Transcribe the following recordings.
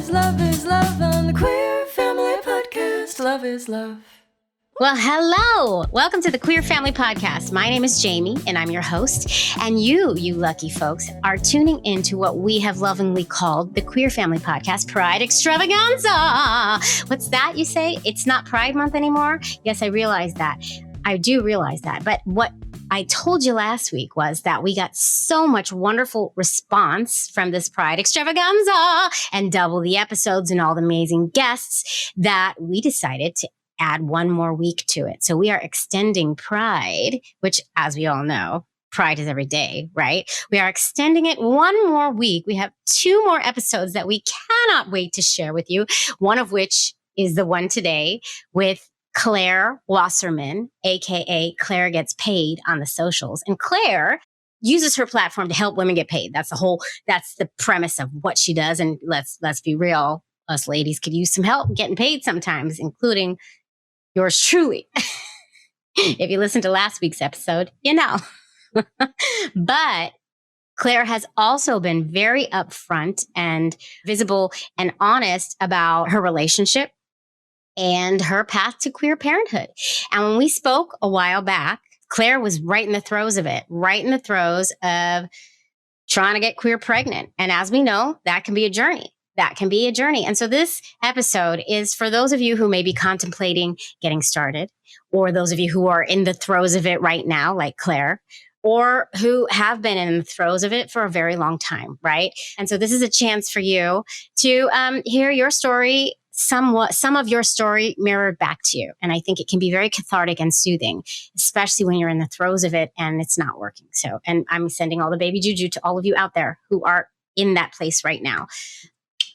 is love on the Queer Family Podcast. Love is love. Well, hello. Welcome to the Queer Family Podcast. My name is Jaimie, and I'm your host. And you lucky folks, are tuning into what we have lovingly called the Queer Family Podcast Pride Extravaganza. What's that, you say? It's not Pride Month anymore? Yes, I realize that. I do realize that. But what I told you last week was that we got so much wonderful response from this Pride Extravaganza and double the episodes and all the amazing guests that we decided to add one more week to it. So we are extending Pride, which, as we all know, Pride is every day, right? We are extending it one more week. We have 2 more episodes that we cannot wait to share with you, one of which is the one today with Claire Wasserman, aka Claire Gets Paid on the socials. And Claire uses her platform to help women get paid. That's the premise of what she does. And let's be real, us ladies could use some help getting paid sometimes, including yours truly. If you listened to last week's episode, you know. But Claire has also been very upfront and visible and honest about her relationship and her path to queer parenthood. And when we spoke a while back, Claire was right in the throes of it, right in the throes of trying to get queer pregnant. And as we know, that can be a journey. And so this episode is for those of you who may be contemplating getting started, or those of you who are in the throes of it right now, like Claire, or who have been in the throes of it for a very long time, right? And so this is a chance for you to hear your story, some of your story mirrored back to you. And I think it can be very cathartic and soothing, especially when you're in the throes of it and it's not working. So, and I'm sending all the baby juju to all of you out there who are in that place right now.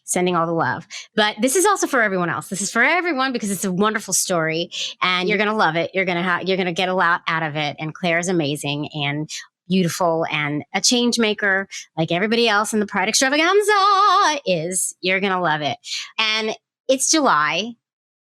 Sending all the love. But this is also for everyone else. This is for everyone because it's a wonderful story and you're going to love it. You're going to get a lot out of it. And Claire is amazing and beautiful and a change maker like everybody else in the Pride Extravaganza is. You're going to love it. And it's July.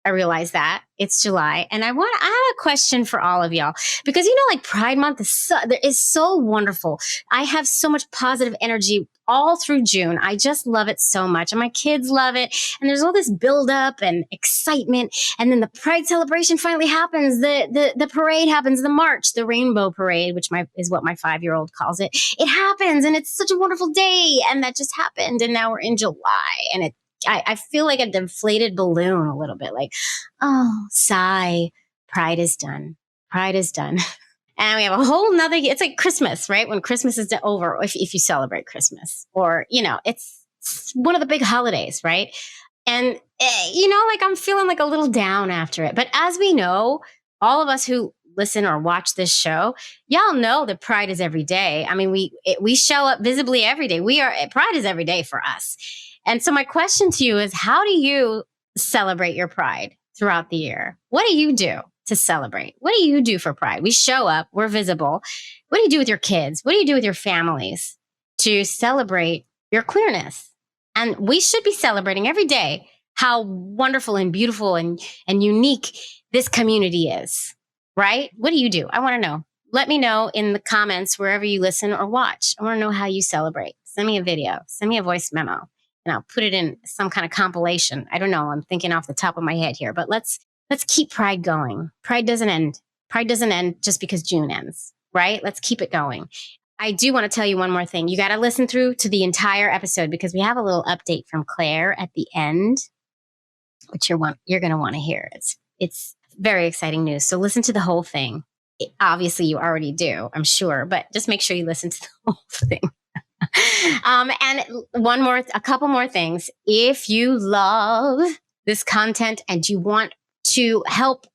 I realize that it's July. And I have a question for all of y'all because, like Pride Month is so wonderful. I have so much positive energy all through June. I just love it so much. And my kids love it. And there's all this buildup and excitement. And then the Pride celebration finally happens. The parade happens, the march, the rainbow parade, which is what my 5-year-old calls it. It happens. And it's such a wonderful day. And that just happened. And now we're in July. And I feel like a deflated balloon a little bit, like, oh, sigh, Pride is done. Pride is done. And we have a whole nother, it's like Christmas, right? When Christmas is over, if you celebrate Christmas or, it's one of the big holidays, right? And, like I'm feeling like a little down after it. But as we know, all of us who listen or watch this show, y'all know that Pride is every day. I mean, we show up visibly every day. Pride is every day for us. And so my question to you is, how do you celebrate your Pride throughout the year? What do you do to celebrate? What do you do for Pride? We show up, we're visible. What do you do with your kids? What do you do with your families to celebrate your queerness? And we should be celebrating every day how wonderful and beautiful and unique this community is, right? What do you do? I want to know. Let me know in the comments wherever you listen or watch. I want to know how you celebrate. Send me a video, send me a voice memo. And I'll put it in some kind of compilation. I don't know. I'm thinking off the top of my head here, but let's keep Pride going. Pride doesn't end. Pride doesn't end just because June ends, right? Let's keep it going. I do want to tell you one more thing. You got to listen through to the entire episode because we have a little update from Claire at the end, which you're going to want to hear. It's very exciting news. So listen to the whole thing. Obviously, you already do, I'm sure, but just make sure you listen to the whole thing. And a couple more things. If you love this content and you want to help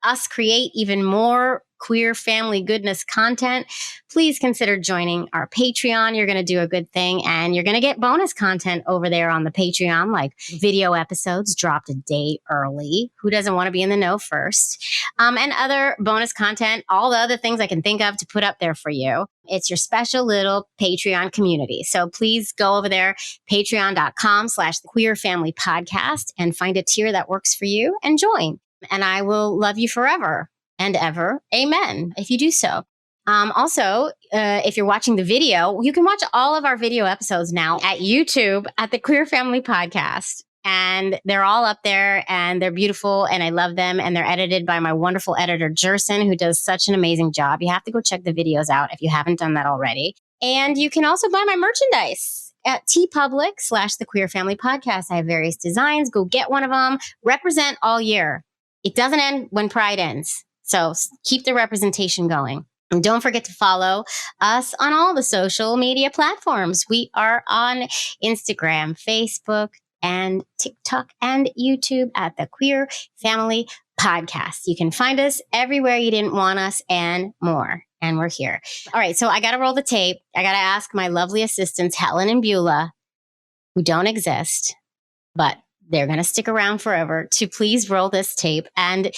us create even more queer family goodness content, please consider joining our Patreon. You're going to do a good thing and you're going to get bonus content over there on the Patreon, like video episodes dropped a day early. Who doesn't want to be in the know first? And other bonus content, all the other things I can think of to put up there for you. It's your special little Patreon community. So please go over there, patreon.com/queerfamilypodcast and find a tier that works for you and join. And I will love you forever and ever. Amen. If you do so. Also, if you're watching the video, you can watch all of our video episodes now at YouTube at the Queer Family Podcast. And they're all up there and they're beautiful and I love them. And they're edited by my wonderful editor, Jerson, who does such an amazing job. You have to go check the videos out if you haven't done that already. And you can also buy my merchandise at tpublic/ the Queer Family Podcast. I have various designs. Go get one of them. Represent all year. It doesn't end when Pride ends. So keep the representation going. And don't forget to follow us on all the social media platforms. We are on Instagram, Facebook, and TikTok and YouTube at the Queer Family Podcast. You can find us everywhere you didn't want us and more. And we're here. All right. So I got to roll the tape. I got to ask my lovely assistants, Helen and Beulah, who don't exist, but they're going to stick around forever, to please roll this tape and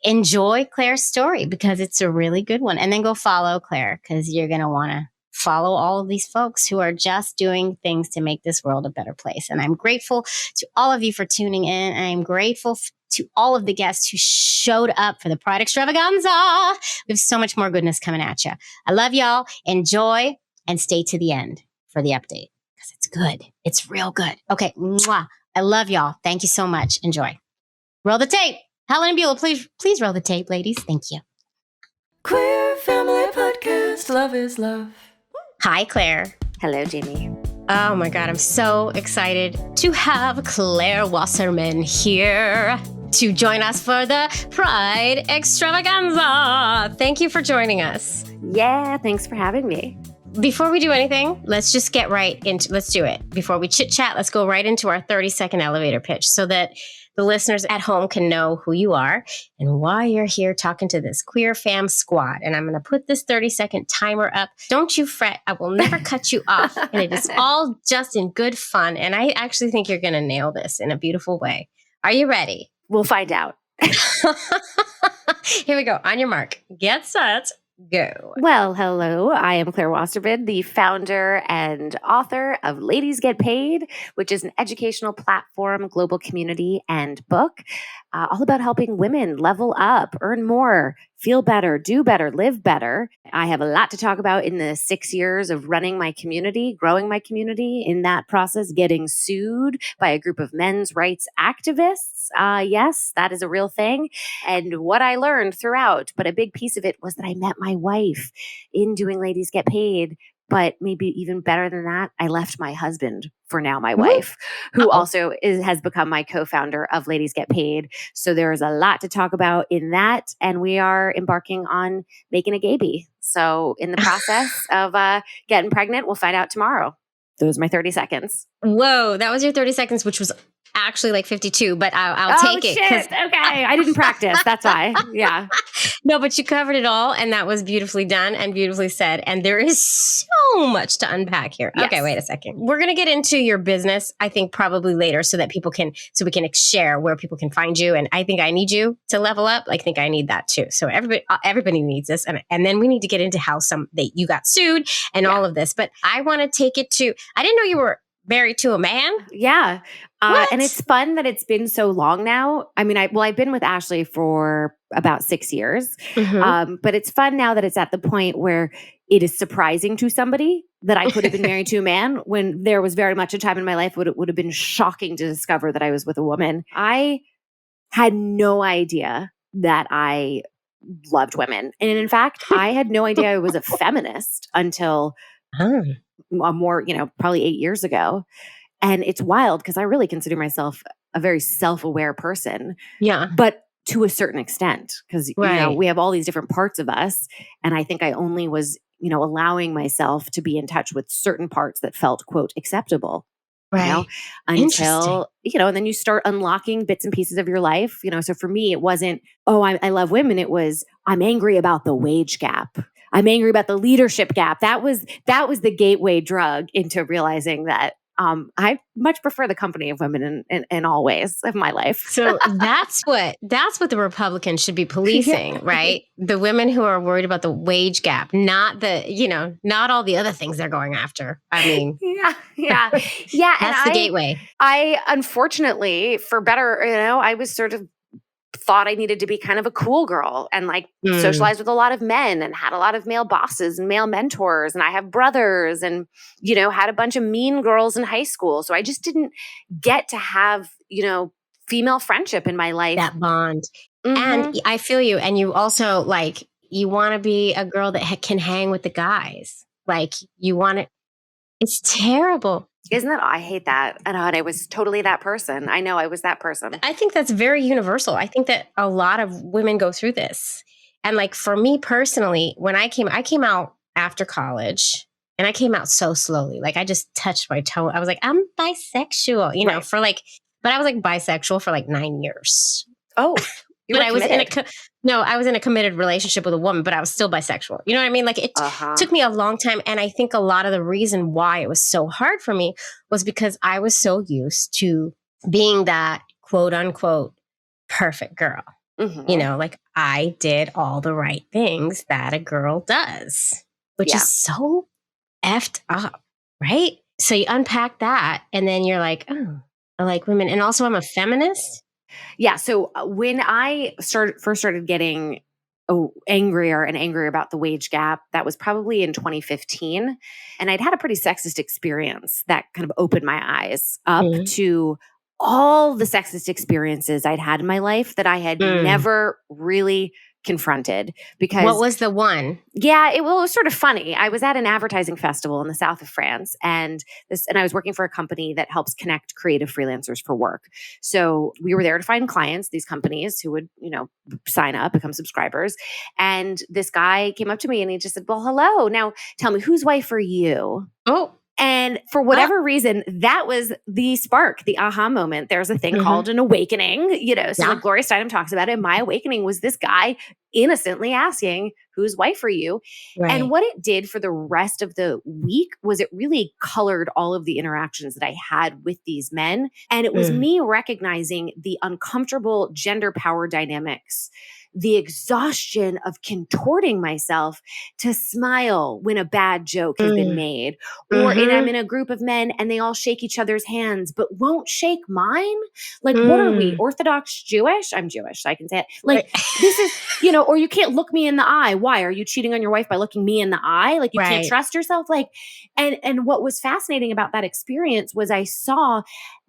enjoy Claire's story because it's a really good one. And then go follow Claire because you're going to want to follow all of these folks who are just doing things to make this world a better place. And I'm grateful to all of you for tuning in. I'm grateful to all of the guests who showed up for the Pride Extravaganza. We have so much more goodness coming at you. I love y'all. Enjoy and stay to the end for the update because it's good. It's real good. Okay. Mwah. I love y'all. Thank you so much. Enjoy. Roll the tape. Helen and Beulah, please roll the tape, ladies. Thank you. Queer Family Podcast. Love is love. Hi, Claire. Hello, Jaimie. Oh my God, I'm so excited to have Claire Wasserman here to join us for the Pride Extravaganza. Thank you for joining us. Yeah, thanks for having me. Before we do anything, let's just get right into, let's do it. Before we chit chat, let's go right into our 30-second elevator pitch so that the listeners at home can know who you are and why you're here talking to this queer fam squad. And I'm going to put this 30-second timer up. Don't you fret. I will never cut you off. And it is all just in good fun. And I actually think you're going to nail this in a beautiful way. Are you ready? We'll find out. Here we go. On your mark. Get set. Go. Well, hello. I am Claire Wasserman, the founder and author of Ladies Get Paid, which is an educational platform, global community, and book all about helping women level up, earn more, feel better, do better, live better. I have a lot to talk about in the 6 years of running my community, growing my community, in that process, getting sued by a group of men's rights activists. Yes, that is a real thing. And what I learned throughout, but a big piece of it was that I met my wife in doing Ladies Get Paid. But maybe even better than that, I left my husband for now my wife, who also has become my co-founder of Ladies Get Paid. So there is a lot to talk about in that. And we are embarking on making a baby. So in the process of getting pregnant, we'll find out tomorrow. Those are my 30 seconds. Whoa, that was your 30 seconds, which was actually like 52, but I'll take it. Shit. Okay. I didn't practice. That's why. Yeah. No, but you covered it all. And that was beautifully done and beautifully said. And there is so much to unpack here. Yes. Okay, wait a second. We're going to get into your business, I think probably later so that we can share where people can find you. And I think I need you to level up. I think I need that too. So everybody needs this. And then we need to get into how you got sued and all of this. But I want to take it to, I didn't know you were married to a man. Yeah. And it's fun that it's been so long now. I mean, I've been with Ashley for about 6 years. Mm-hmm. But it's fun now that it's at the point where it is surprising to somebody that I could have been married to a man, when there was very much a time in my life when it would have been shocking to discover that I was with a woman. I had no idea that I loved women. And in fact, I had no idea I was a feminist until more, probably 8 years ago. And it's wild because I really consider myself a very self-aware person. Yeah. But to a certain extent, because Right. We have all these different parts of us. And I think I only was, allowing myself to be in touch with certain parts that felt, quote, acceptable. Right. Until, and then you start unlocking bits and pieces of your life. So for me, it wasn't, I love women. It was, I'm angry about the wage gap. I'm angry about the leadership gap. That was the gateway drug into realizing that I much prefer the company of women in all ways of my life. So that's what the Republicans should be policing, right? The women who are worried about the wage gap, not not all the other things they're going after. I mean, yeah. That's the gateway. I unfortunately, for better, I was sort of thought I needed to be kind of a cool girl and like socialized with a lot of men and had a lot of male bosses and male mentors. And I have brothers and, had a bunch of mean girls in high school. So I just didn't get to have, female friendship in my life. That bond. And I feel you. And you also like, you want to be a girl that can hang with the guys. Like you want to, it's terrible. Isn't that? I hate that. And I was totally that person. I know I was that person. I think that's very universal. I think that a lot of women go through this. And like for me personally, when I came out after college and I came out so slowly. Like I just touched my toe. I was like, I'm bisexual, you know, for like, but I was like bisexual for like 9 years. Oh, you were I was I was in a committed relationship with a woman, but I was still bisexual. You know what I mean? Like it took me a long time. And I think a lot of the reason why it was so hard for me was because I was so used to being that quote unquote perfect girl. You know, like I did all the right things that a girl does, which is so effed up, right? So you unpack that and then you're like, oh, I like women. And also I'm a feminist. Yeah. So when I first started getting angrier and angrier about the wage gap, that was probably in 2015. And I'd had a pretty sexist experience that kind of opened my eyes up to all the sexist experiences I'd had in my life that I had never really confronted. Because what was the one? Yeah, it was sort of funny. I was at an advertising festival in the south of France, and I was working for a company that helps connect creative freelancers for work. So we were there to find clients, these companies who would, sign up, become subscribers. And this guy came up to me and he just said, "Well, hello. Now tell me, whose wife are you?" Oh. And for whatever reason, that was the spark, the aha moment. There's a thing called an awakening, so like Gloria Steinem talks about it. My awakening was this guy innocently asking, "Whose wife are you?" Right. And what it did for the rest of the week was it really colored all of the interactions that I had with these men. And it was me recognizing the uncomfortable gender power dynamics, the exhaustion of contorting myself to smile when a bad joke has been made, or I'm in a group of men and they all shake each other's hands, but won't shake mine. Like, what are we, Orthodox Jewish? I'm Jewish, so I can say it. Like, this is, or you can't look me in the eye. Why? Are you cheating on your wife by looking me in the eye? Like, you can't trust yourself. Like, and what was fascinating about that experience was I saw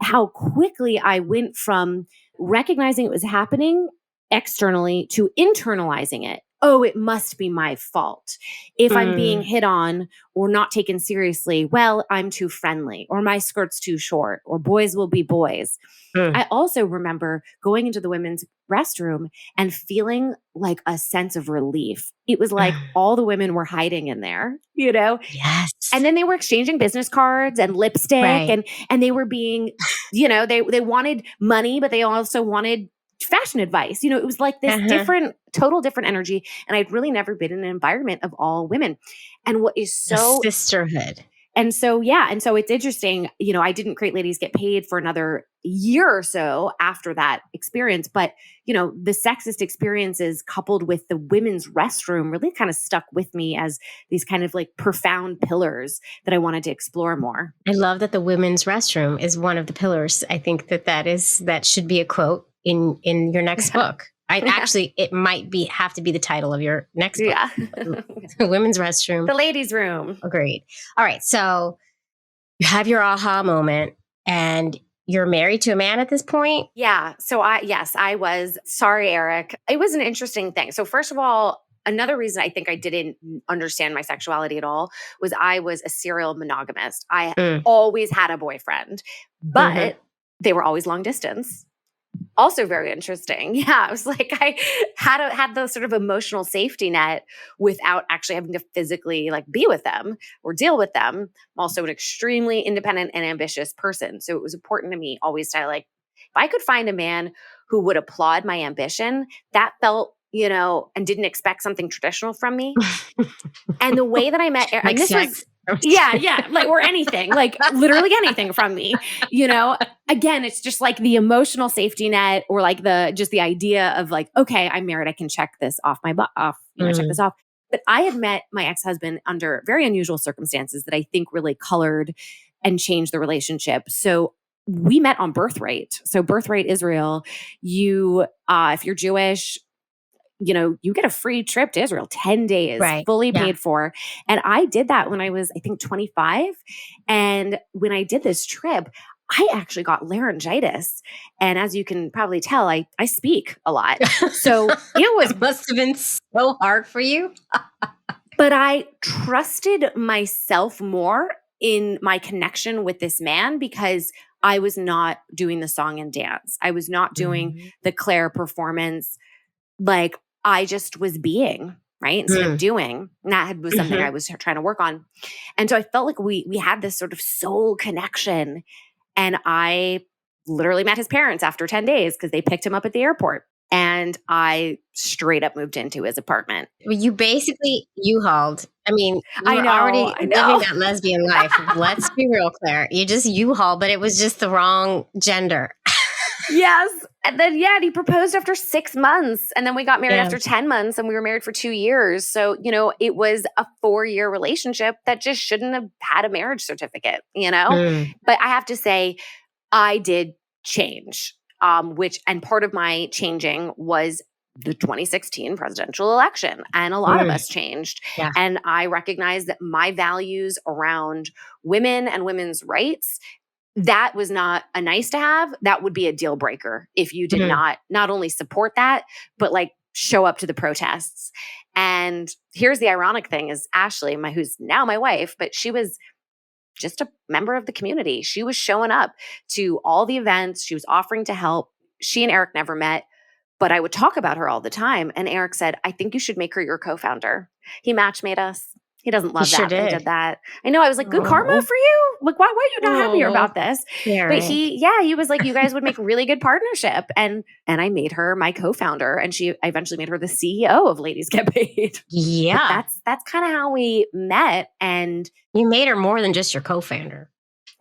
how quickly I went from recognizing it was happening externally to internalizing it. Oh, it must be my fault. If I'm being hit on or not taken seriously, well, I'm too friendly, or my skirt's too short, or boys will be boys. I also remember going into the women's restroom and feeling like a sense of relief. It was like all the women were hiding in there, Yes. And then they were exchanging business cards and lipstick and they were being, they wanted money, but they also wanted fashion advice. It was like this total different energy. And I'd really never been in an environment of all women. And what is so a sisterhood. And so, and so it's interesting, I didn't create Ladies Get Paid for another year or so after that experience, but, the sexist experiences coupled with the women's restroom really kind of stuck with me as these kind of like profound pillars that I wanted to explore more. I love that the women's restroom is one of the pillars. I think that should be a quote in your next book. It might have to be the title of your next book. Yeah. The women's restroom. The ladies' room. Agreed. All right. So you have your aha moment and you're married to a man at this point? Yeah. So I was. Sorry, Eric. It was an interesting thing. So first of all, another reason I think I didn't understand my sexuality at all was I was a serial monogamist. I always had a boyfriend, but they were always long distance. Also very interesting. Yeah. It was like I had the sort of emotional safety net without actually having to physically like be with them or deal with them. I'm also an extremely independent and ambitious person. So it was important to me always to like, if I could find a man who would applaud my ambition, that felt, and didn't expect something traditional from me. And the way that I met Eric, like sex. Like, or anything, like literally anything from me, again, it's just like the emotional safety net or like the idea of like, okay, I'm married. I can check this off check this off. But I had met my ex-husband under very unusual circumstances that I think really colored and changed the relationship. So we met on Birthright. So Birthright Israel, you, if you're Jewish, you get a free trip to Israel, 10 days, Right. fully Yeah. paid for. And I did that when I was, I think, 25. And when I did this trip, I actually got laryngitis. And as you can probably tell, I speak a lot. So it was, It must have been so hard for you. but I trusted myself more in my connection with this man because I was not doing the song and dance. I was not doing the Claire performance. Like, I just was being, right? Instead of doing. And that was something I was trying to work on. And so I felt like we had this sort of soul connection. And I literally met his parents after 10 days because they picked him up at the airport. And I straight up moved into his apartment. Well, you basically U-hauled. I mean, you I were know, already I know. living that lesbian life. Let's be real, Claire. You just U-haul, but it was just the wrong gender. Yes. And then, and he proposed after 6 months. And then we got married Yeah. after 10 months, and we were married for 2 years. So, it was a 4-year relationship that just shouldn't have had a marriage certificate, But I have to say, I did change, and part of my changing was the 2016 presidential election. And a lot of us changed. Yeah. And I recognized that my values around women and women's rights, that was not a nice to have. That would be a deal breaker if you did not only support that, but like show up to the protests. And here's the ironic thing is Ashley, who's now my wife, but she was just a member of the community. She was showing up to all the events. She was offering to help. She and Eric never met, but I would talk about her all the time. And Eric said, I think you should make her your co-founder. He match made us. He doesn't love He sure that. I did. did that. I know. I was like, good karma for you. Like, why are you not happier about this? Yeah, But right. he was like, you guys would make a really good partnership. And I made her my co-founder, and I eventually made her the CEO of Ladies Get Paid. Yeah. But that's kind of how we met. And You made her more than just your co-founder.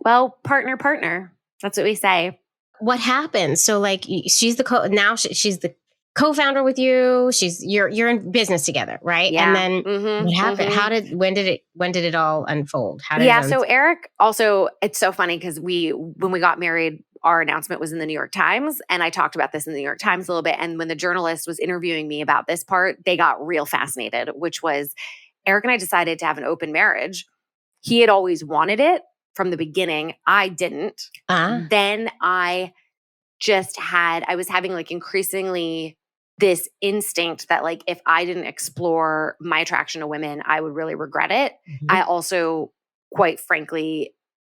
well, partner. That's what we say. What happened? So like she's the she's the co-founder with you. You're in business together, right? Yeah. And then what happened? When did it all unfold? So Eric also, it's so funny because when we got married, our announcement was in the New York Times, and I talked about this in the New York Times a little bit. And when the journalist was interviewing me about this part, they got real fascinated, which was Eric and I decided to have an open marriage. He had always wanted it from the beginning. I didn't. Then I was having like increasingly this instinct that like, if I didn't explore my attraction to women, I would really regret it. I also, quite frankly,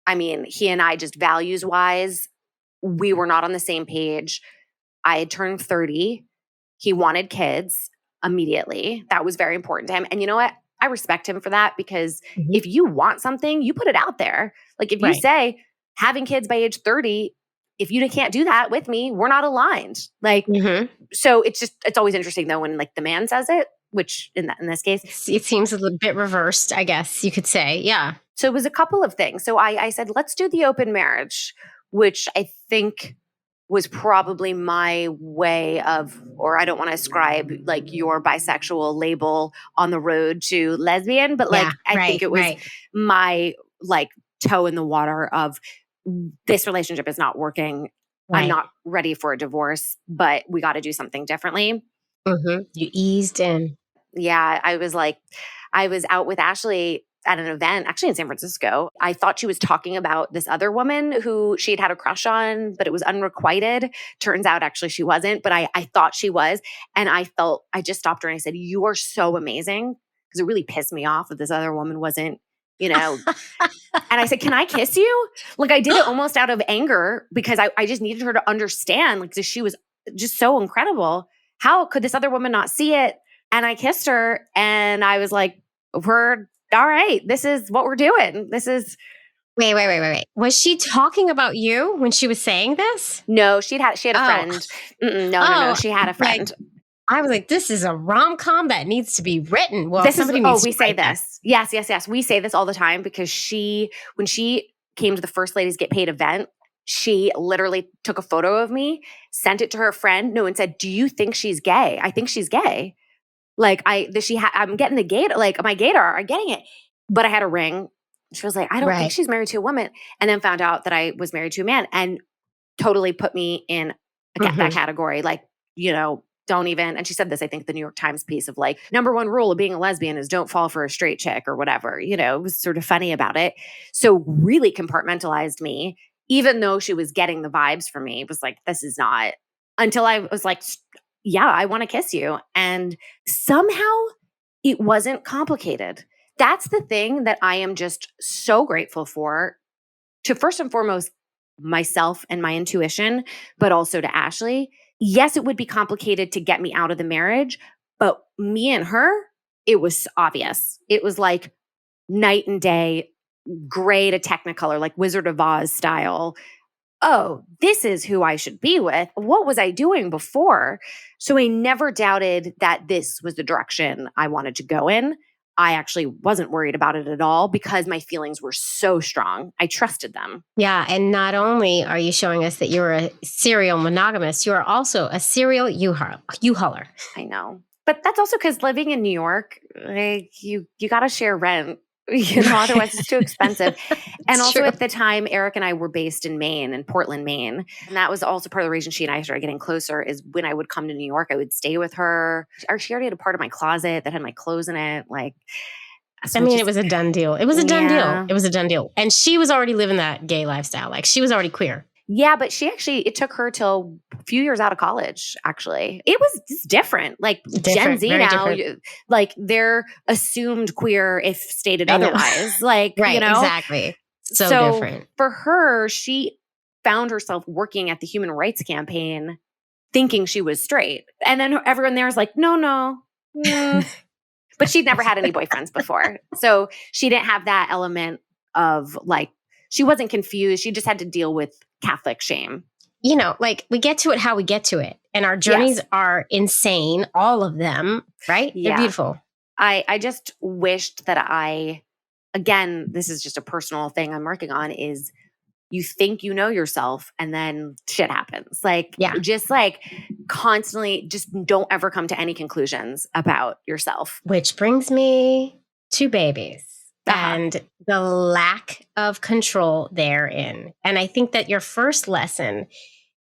he and I just values wise, we were not on the same page. I had turned 30. He wanted kids immediately. That was very important to him. And you know what? I respect him for that, because if you want something, you put it out there. Like if you say having kids by age 30, if you can't do that with me, we're not aligned. Like, so it's always interesting though when like the man says it, which in this case, it seems a little bit reversed, I guess you could say. Yeah. So it was a couple of things. So I said, let's do the open marriage, which I think was probably my way of, or I don't want to ascribe like your bisexual label on the road to lesbian, but like, I think it was my like toe in the water of this relationship is not working. I'm not ready for a divorce, but we got to do something differently. You eased in. Yeah. I was out with Ashley at an event, actually in San Francisco. I thought she was talking about this other woman who she'd had a crush on, but it was unrequited. Turns out actually she wasn't, but I thought she was. And I just stopped her and I said, you are so amazing. Because it really pissed me off that this other woman wasn't, And I said, can I kiss you? Like I did it almost out of anger because I just needed her to understand, like she was just so incredible. How could this other woman not see it? And I kissed her and I was like, we're all right. This is what we're doing. This is. Wait. Was she talking about you when she was saying this? No, she had a friend. No. She had a friend. I was like, this is a rom-com that needs to be written. Well, we say this. Yes. We say this all the time because when she came to the First Ladies Get Paid event, she literally took a photo of me, sent it to her friend, and said, do you think she's gay? I think she's gay. Like I'm getting the gator, like my gator, I'm getting it. But I had a ring. She was like, I don't think Right. she's married to a woman. And then found out that I was married to a man and totally put me in that category. Like, don't even, and she said this, I think the New York Times piece of like, number one rule of being a lesbian is don't fall for a straight chick or whatever, it was sort of funny about it. So really compartmentalized me, even though she was getting the vibes from me. It was like, this is not, until I was like, yeah, I want to kiss you. And somehow it wasn't complicated. That's the thing that I am just so grateful for, to first and foremost, myself and my intuition, but also to Ashley. Yes, it would be complicated to get me out of the marriage, but me and her, it was obvious. It was like night and day, gray to technicolor, like Wizard of Oz style. Oh, this is who I should be with. What was I doing before? So I never doubted that this was the direction I wanted to go in. I actually wasn't worried about it at all because my feelings were so strong. I trusted them. Yeah. And not only are you showing us that you're a serial monogamist, you are also a serial U-hauler. I know. But that's also because living in New York, like you got to share rent. Otherwise it's too expensive. And also true. At the time, Eric and I were based in Maine, in Portland, Maine. And that was also part of the reason she and I started getting closer is when I would come to New York, I would stay with her. She already had a part of my closet that had my clothes in it. Like, so it was a done deal. It was a done Yeah. deal. It was a done deal. And she was already living that gay lifestyle. Like she was already queer. Yeah, but it took her till a few years out of college, actually. It was just different. Like Gen Z very now, different. like they're assumed queer if stated I know. otherwise. Like, Right, exactly. So different. For her, she found herself working at the Human Rights Campaign thinking she was straight. And then everyone there was like, no. But she'd never had any boyfriends before. So she didn't have that element of like, she wasn't confused. She just had to deal with Catholic shame. Like we get to it how we get to it. And our journeys are insane, all of them, right? Yeah. They're beautiful. I just wished that again, this is just a personal thing I'm working on, is you think you know yourself and then shit happens. Like, just like constantly, just don't ever come to any conclusions about yourself. Which brings me to babies. And the lack of control therein. And I think that your first lesson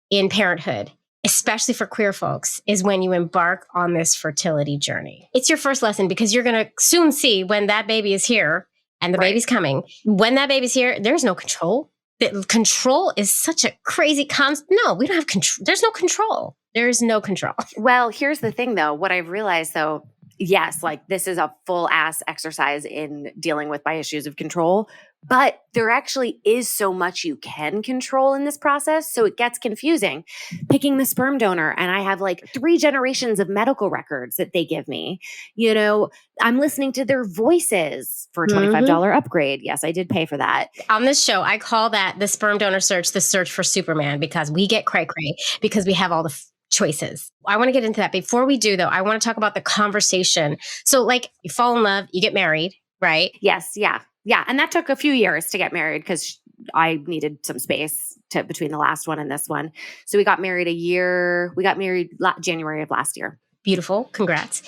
in parenthood, especially for queer folks, is when you embark on this fertility journey. It's your first lesson because you're going to soon see when that baby is here and the baby's coming. When that baby's here, there's no control. The control is such a crazy concept. No, we don't have control. There's no control. There's no control. Well, here's the thing though. What I've realized though, yes, like this is a full ass exercise in dealing with my issues of control, but there actually is so much you can control in this process. So it gets confusing. Picking the sperm donor, and I have like 3 generations of medical records that they give me. I'm listening to their voices for a $25 upgrade. Yes, I did pay for that. On this show, I call that the sperm donor search, the search for Superman, because we get cray-cray because we have all the choices. I want to get into that. Before we do, though, I want to talk about the conversation. So like you fall in love, you get married, right? Yes. Yeah. Yeah. And that took a few years to get married because I needed some space between the last one and this one. So we got married January of last year. Beautiful. Congrats.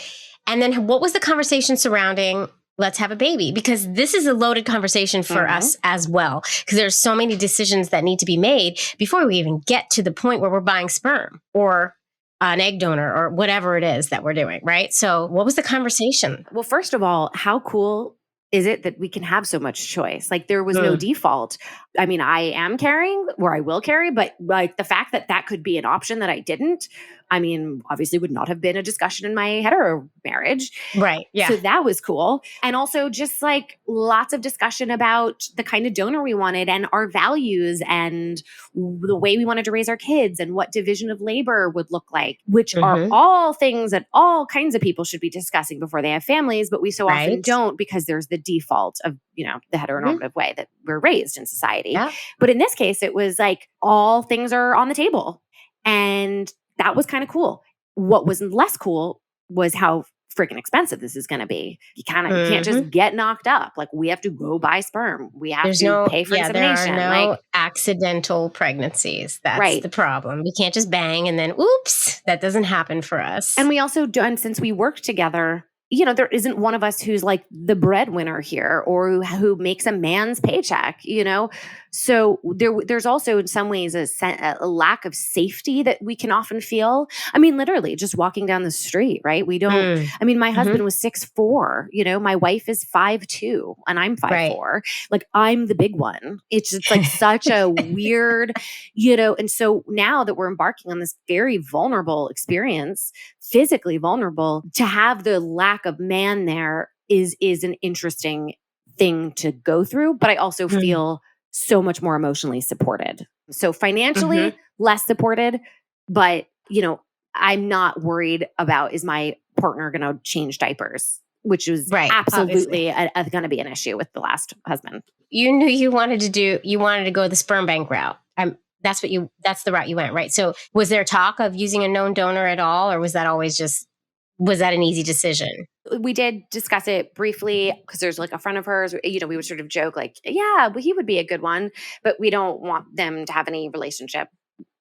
And then what was the conversation surrounding let's have a baby? Because this is a loaded conversation for us as well. Because there's so many decisions that need to be made before we even get to the point where we're buying sperm or an egg donor or whatever it is that we're doing, right? So what was the conversation? Well, first of all, how cool is it that we can have so much choice? Like there was no default. I mean, I am carrying or I will carry, but like the fact that that could be an option that I didn't, I mean, obviously would not have been a discussion in my hetero marriage. Right. Yeah. So that was cool. And also just like lots of discussion about the kind of donor we wanted and our values and the way we wanted to raise our kids and what division of labor would look like, which are all things that all kinds of people should be discussing before they have families, but we so often don't because there's the default of, the heteronormative way that we're raised in society. Yeah. But in this case, it was like all things are on the table. And that was kind of cool. What was less cool was how freaking expensive this is going to be. You can't just get knocked up. Like we have to go buy sperm. We have to pay for insemination. There are no accidental pregnancies. That's the problem. We can't just bang and then, oops, that doesn't happen for us. And we also do, and since we work together, there isn't one of us who's like the breadwinner here or who makes a man's paycheck, So there's also in some ways a lack of safety that we can often feel. I mean, literally just walking down the street, right? We don't, I mean, my husband was 6'4", my wife is 5'2" and I'm 5'4". Like I'm the big one. It's just like such a weird, and so now that we're embarking on this very vulnerable experience, physically vulnerable, to have the lack of man there is an interesting thing to go through. But I also feel so much more emotionally supported. So financially less supported, but I'm not worried about, is my partner going to change diapers, which was absolutely going to be an issue with the last husband. You knew you wanted to go the sperm bank route. That's the route you went, right? So was there talk of using a known donor at all? Or was that an easy decision? We did discuss it briefly because there's like a friend of hers, we would sort of joke like, yeah, well, he would be a good one, but we don't want them to have any relationship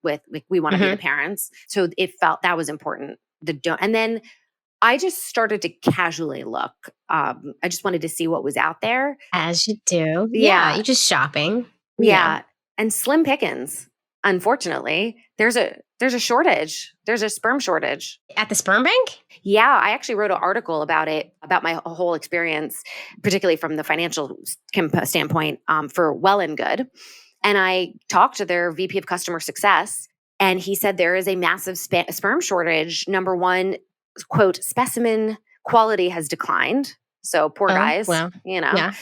with, like, we want to be the parents. So it felt that was important. And then I just started to casually look. I just wanted to see what was out there. As you do. Yeah. You're just shopping. Yeah. And slim pickings. Unfortunately, there's a shortage. There's a sperm shortage. At the sperm bank? Yeah, I actually wrote an article about it, about my whole experience, particularly from the financial standpoint, for Well and Good. And I talked to their VP of customer success, and he said there is a massive sperm shortage. Number one, quote, specimen quality has declined. So poor guys, well, Yeah.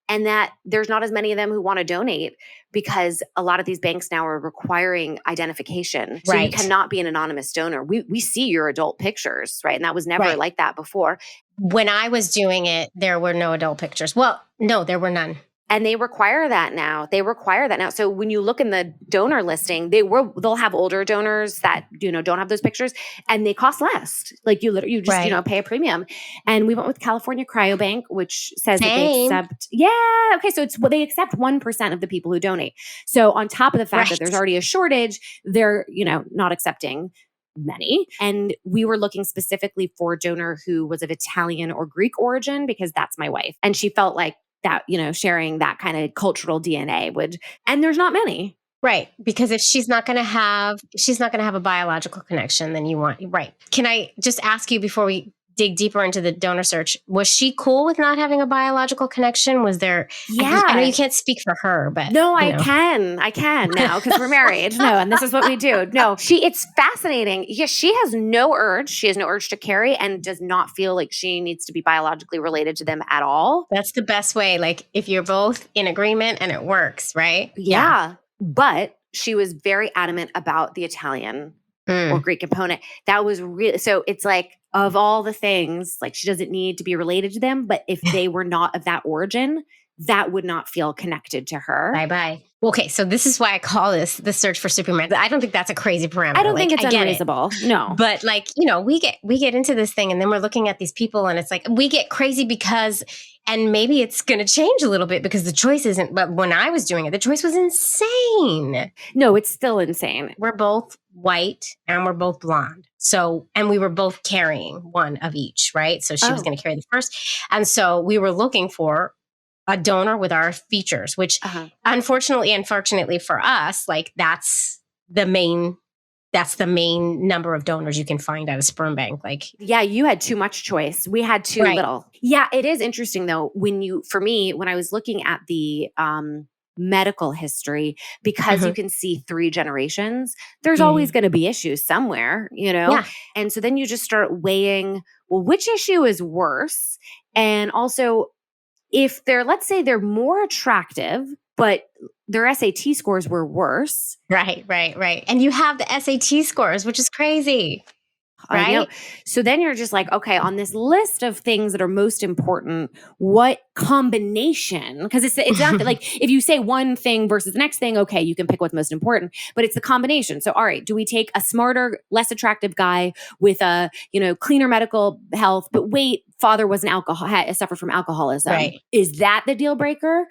And that there's not as many of them who want to donate because a lot of these banks now are requiring identification. So you cannot be an anonymous donor. We see your adult pictures, right? And that was never like that before. When I was doing it, there were no adult pictures. Well, no, there were none. And they require that now. So when you look in the donor listing, they'll have older donors that, don't have those pictures, and they cost less. Like you just, pay a premium. And we went with California Cryobank, which says that they accept, so they accept 1% of the people who donate. So on top of the fact that there's already a shortage, they're, not accepting many. And we were looking specifically for a donor who was of Italian or Greek origin, because that's my wife. And she felt like that, sharing that kind of cultural DNA and there's not many. Right. Because if she's not going to have a biological connection, then you want, right. Can I just ask you before we dig deeper into the donor search, was she cool with not having a biological connection? Was there, I know you can't speak for her, but. No, I can now because we're married. No, and this is what we do. No, it's fascinating. Yeah, she has no urge. She has no urge to carry and does not feel like she needs to be biologically related to them at all. That's the best way. Like if you're both in agreement and it works, right? Yeah. But she was very adamant about the Italian or Greek component. That was really, so it's like, of all the things, like she doesn't need to be related to them, but if they were not of that origin, that would not feel connected to her. Bye-bye. Okay, so this is why I call this the search for Superman. I don't think that's a crazy parameter. I don't think it's unreasonable. No. But we get into this thing and then we're looking at these people and it's like, we get crazy because, and maybe it's going to change a little bit because the choice isn't, but when I was doing it, the choice was insane. No, it's still insane. We're both white and we're both blonde. So, and we were both carrying one of each, right? So she was going to carry the first. And so we were looking for a donor with our features, which unfortunately for us, like that's the main number of donors you can find at a sperm bank. Like, yeah, you had too much choice. We had too little. Yeah. It is interesting though, when I was looking at the, medical history, because you can see 3 generations, there's always going to be issues somewhere, Yeah. And so then you just start weighing, well, which issue is worse? And also, if let's say they're more attractive, but their SAT scores were worse. Right. And you have the SAT scores, which is crazy. Right. So then you're just like, okay, on this list of things that are most important, what combination? Because it's not like if you say one thing versus the next thing, okay, you can pick what's most important, but it's the combination. So, all right, do we take a smarter, less attractive guy with a, cleaner medical health, but wait, father was suffered from alcoholism. Right. Is that the deal breaker?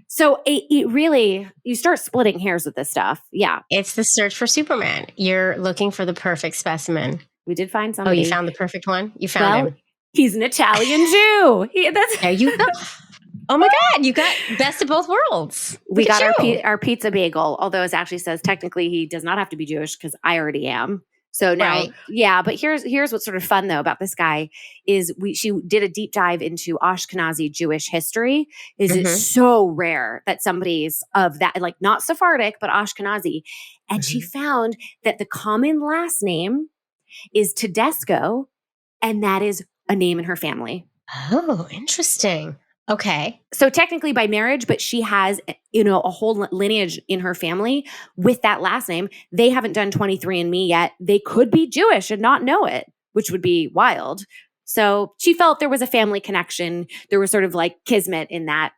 So it really, you start splitting hairs with this stuff. Yeah. It's the search for Superman. You're looking for the perfect specimen. We did find Oh, somebody. you found the perfect one? You found him. He's an Italian Jew. There you go. Oh my God, you got best of both worlds. We Look got at you. our pizza bagel, although it actually says technically he does not have to be Jewish because I already am. So now, Right. yeah, but here's what's sort of fun though about this guy is she did a deep dive into Ashkenazi Jewish history. Is it so rare that somebody's of that, like not Sephardic, but Ashkenazi. And she found that the common last name is Tedesco, and that is a name in her family. Oh, interesting. Okay. So technically by marriage, but she has, a whole lineage in her family with that last name. They haven't done 23andMe yet. They could be Jewish and not know it, which would be wild. So she felt there was a family connection. There was sort of like kismet in that.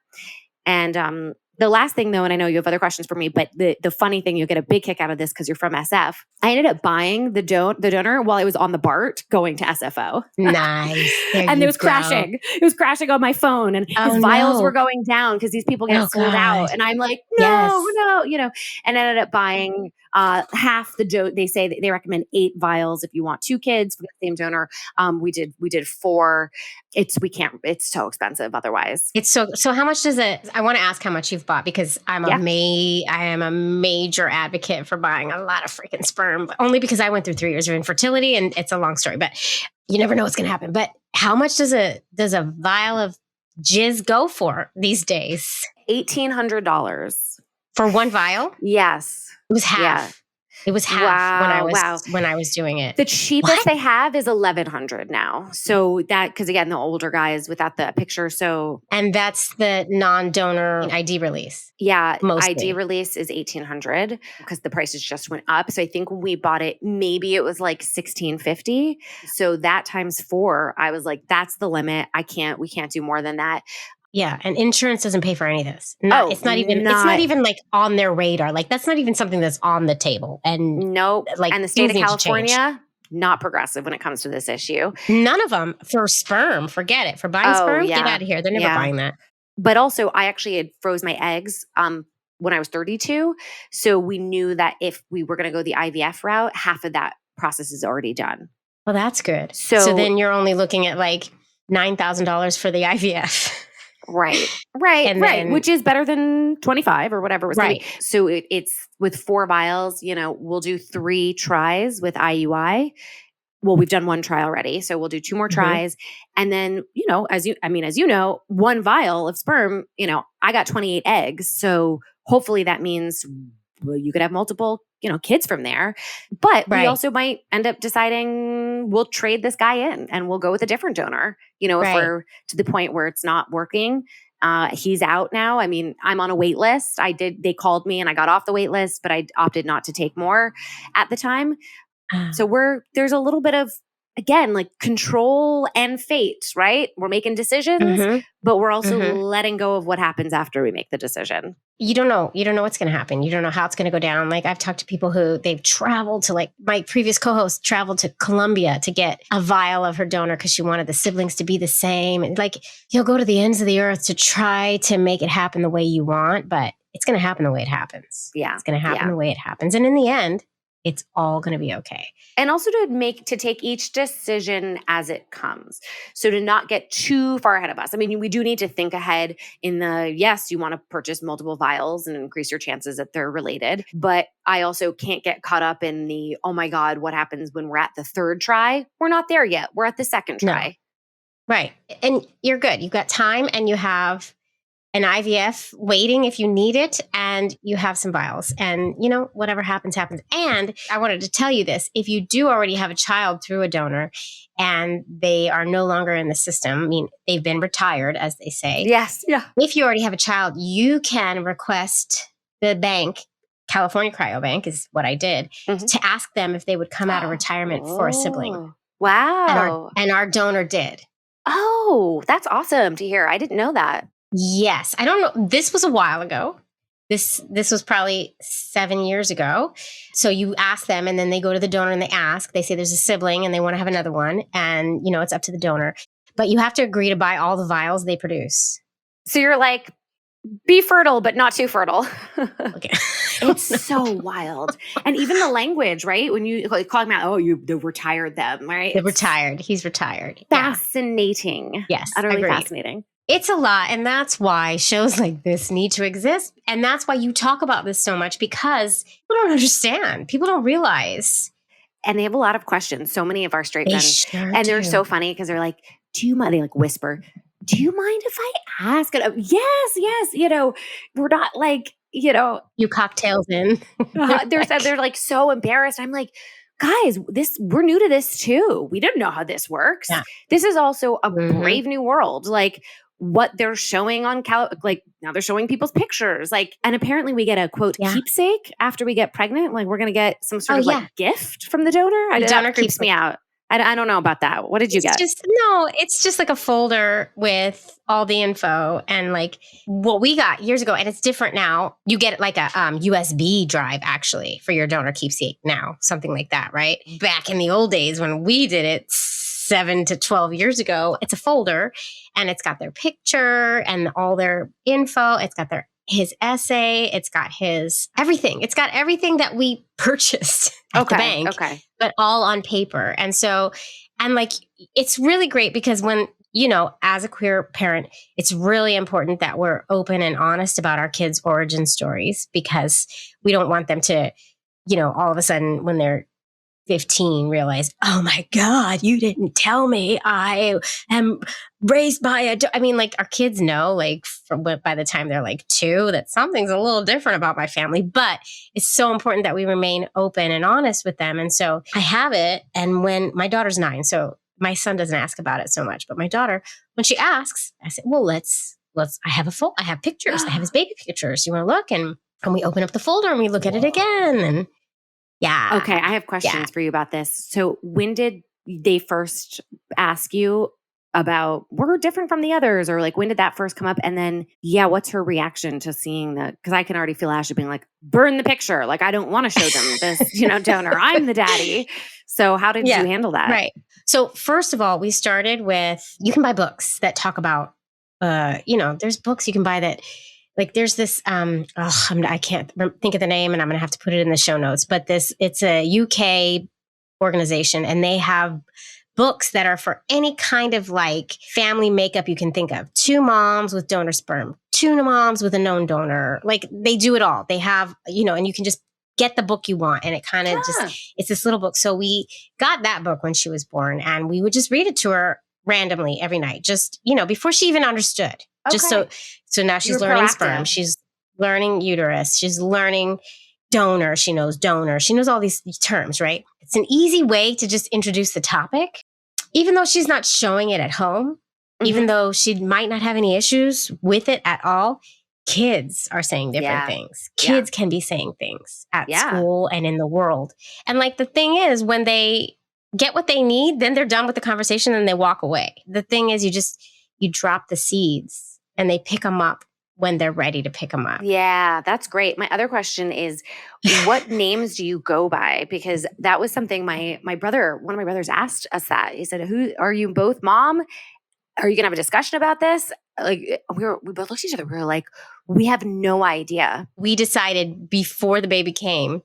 And the last thing though, and I know you have other questions for me, but the funny thing, you'll get a big kick out of this because you're from SF. I ended up buying the donor while I was on the BART going to SFO. Nice. And it was crashing. It was crashing on my phone, and his vials were going down because these people get sold out. And I'm like, no, and I ended up buying half the donor. They say that they recommend 8 vials if you want 2 kids from the same donor. We did 4. It's so expensive otherwise. It's so how much does it, I want to ask how much you've bought because I am a major advocate for buying a lot of freaking sperm, only because I went through 3 years of infertility and it's a long story, but you never know what's going to happen. But how much does a vial of jizz go for these days? $1,800 for one vial? Yes. It was half. Yeah. It was half when I was doing it. The cheapest they have is $1,100 now. So that, because again, the older guys without the picture. So, and that's the non-donor ID release. Yeah, mostly. ID release is $1,800 because the prices just went up. So I think when we bought it, maybe it was like $1,650. So that times 4, I was like, that's the limit. We can't do more than that. Yeah, and insurance doesn't pay for any of this. It's not even like on their radar. Like that's not even something that's on the table. And nope. Like, and the state of California, not progressive when it comes to this issue. None of them for sperm. Forget it. For buying sperm, get out of here. They're never buying that. But also, I actually had froze my eggs when I was 32. So we knew that if we were going to go the IVF route, half of that process is already done. Well, that's good. So then you're only looking at like $9,000 for the IVF. Right. Then, which is better than 25 or whatever it was. Right. So it's with 4 vials, we'll do 3 tries with IUI. Well, we've done 1 try already. So we'll do 2 more tries. And then, as you know, 1 vial of sperm, I got 28 eggs. So hopefully that means you could have multiple, kids from there. But we also might end up deciding we'll trade this guy in and we'll go with a different donor, if we're to the point where it's not working. He's out now. I mean, I'm on a wait list. They called me and I got off the wait list, but I opted not to take more at the time. So there's a little bit of, again, like control and fate, right? We're making decisions, but we're also letting go of what happens after we make the decision. You don't know what's going to happen. You don't know how it's going to go down. Like I've talked to people who they've traveled to, like my previous co-host traveled to Colombia to get a vial of her donor because she wanted the siblings to be the same. And like you'll go to the ends of the earth to try to make it happen the way you want, but it's going to happen the way it happens. Yeah. It's going to happen the way it happens. And in the end, it's all going to be okay. And also to take each decision as it comes. So to not get too far ahead of us. I mean, we do need to think ahead in yes, you want to purchase multiple vials and increase your chances that they're related. But I also can't get caught up in oh my God, what happens when we're at the 3rd try? We're not there yet. We're at the 2nd try. No. Right. And you're good. You've got time and you have an IVF waiting if you need it, and you have some vials, and whatever happens, happens. And I wanted to tell you this, if you do already have a child through a donor and they are no longer in the system, I mean, they've been retired, as they say. Yes. Yeah. If you already have a child, you can request the bank, California Cryobank is what I did, to ask them if they would come out of retirement for a sibling. Wow. And our donor did. Oh, that's awesome to hear. I didn't know that. Yes. I don't know. This was a while ago. This was probably 7 years ago. So you ask them and then they go to the donor and they say there's a sibling and they want to have another one. And, it's up to the donor. But you have to agree to buy all the vials they produce. So you're like, Be fertile, but not too fertile. Okay. It's so wild. And even the language, right? When you call them out, they retired them, right? They're retired. He's retired. Fascinating. Yes. Utterly Agreed. fascinating. It's a lot. And that's why shows like this need to exist. And that's why you talk about this so much, because people don't understand. People don't realize. And they have a lot of questions. So many of our straight men. Sure And they're do. so funny because they're like, do you mind? They like whisper, do you mind if I ask? And, yes. We're not like, You cocktails in. they're like so embarrassed. I'm like, guys, we're new to this too. We don't know how this works. Yeah. This is also a brave new world. Like what they're showing on like now they're showing people's pictures. Like, and apparently we get a quote keepsake after we get pregnant. Like we're gonna get some sort of like gift from the donor. The donor keeps me out. I don't know about that. What did you get? It's just like a folder with all the info and like what we got years ago. And it's different now. You get like a USB drive actually for your donor keepsake now, something like that, right? Back in the old days when we did it 7 to 12 years ago, it's a folder and it's got their picture and all their info. It's got his essay. It's got his everything. It's got everything that we purchased at the bank, but all on paper. And so, and like, it's really great because when, as a queer parent, it's really important that we're open and honest about our kids' origin stories, because we don't want them to, all of a sudden when they're 15 realize, oh my God, you didn't tell me I am raised by like our kids know, like by the time they're like 2, that something's a little different about my family, but it's so important that we remain open and honest with them. And so I have it. And when my daughter's 9, so my son doesn't ask about it so much, but my daughter, when she asks, I said, well, let's, I have pictures. I have his baby pictures. You want to look? And we open up the folder and we look at it again. And yeah. Okay. I have questions for you about this. So when did they first ask you about we're different from the others, or like when did that first come up? And then, what's her reaction to seeing that? Because I can already feel Ashley being like, burn the picture. Like, I don't want to show them this, donor. I'm the daddy. So how did you handle that? Right. So first of all, we started with, you can buy books that talk about, there's books you can buy that, like there's this, I can't think of the name and I'm going to have to put it in the show notes, but it's a UK organization and they have books that are for any kind of like family makeup you can think of. 2 moms with donor sperm, 2 moms with a known donor. Like they do it all. They have, and you can just get the book you want. And it kind of it's this little book. So we got that book when she was born and we would just read it to her randomly every night, just, before she even understood. Just so now she's learning sperm. She's learning uterus. She's learning donor. She knows donor. She knows all these terms, right? It's an easy way to just introduce the topic, even though she's not showing it at home, even though she might not have any issues with it at all. Kids are saying different things. Kids can be saying things at school and in the world. And like the thing is, when they get what they need, then they're done with the conversation and they walk away. The thing is, you drop the seeds and they pick them up when they're ready to pick them up. Yeah, that's great. My other question is, what names do you go by? Because that was something one of my brothers asked us that. He said, "Who are you both mom? Are you going to have a discussion about this?" Like we both looked at each other. We were like, we have no idea. We decided before the baby came,